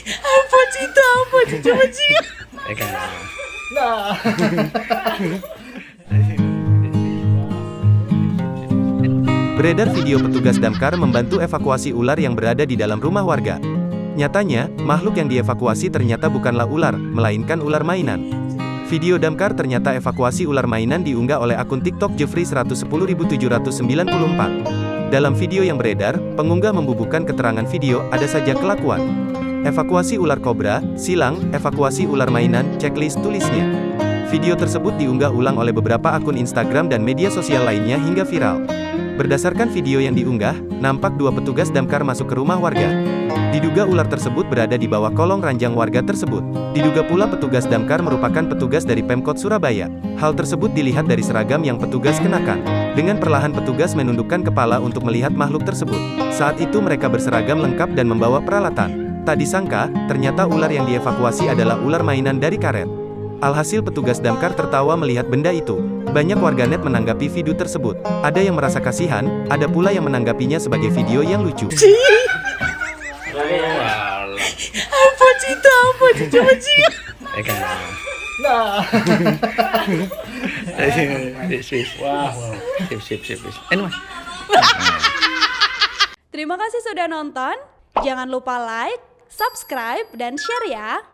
Apa cerita apa coba cerita. Nah. Beredar video petugas damkar membantu evakuasi ular yang berada di dalam rumah warga. Nyatanya, makhluk yang dievakuasi ternyata bukanlah ular, melainkan ular mainan. Video damkar ternyata evakuasi ular mainan diunggah oleh akun TikTok Jeffrey 110.794. Dalam video yang beredar, pengunggah membubuhkan keterangan video, ada saja kelakuan. Evakuasi ular kobra, silang, evakuasi ular mainan, checklist tulisnya. Video tersebut diunggah ulang oleh beberapa akun Instagram dan media sosial lainnya hingga viral. Berdasarkan video yang diunggah, nampak dua petugas damkar masuk ke rumah warga. Diduga ular tersebut berada di bawah kolong ranjang warga tersebut. Diduga pula petugas damkar merupakan petugas dari Pemkot Surabaya. Hal tersebut dilihat dari seragam yang petugas kenakan. Dengan perlahan petugas menundukkan kepala untuk melihat makhluk tersebut. Saat itu mereka berseragam lengkap dan membawa peralatan. Tak disangka, ternyata ular yang dievakuasi adalah ular mainan dari karet. Alhasil petugas damkar tertawa melihat benda itu. Banyak warganet menanggapi video tersebut. Ada yang merasa kasihan, ada pula yang menanggapinya sebagai video yang lucu. Apa cerita apa coba cerita. Nah. Sip. Terima kasih sudah nonton. Jangan lupa like, subscribe, dan share ya.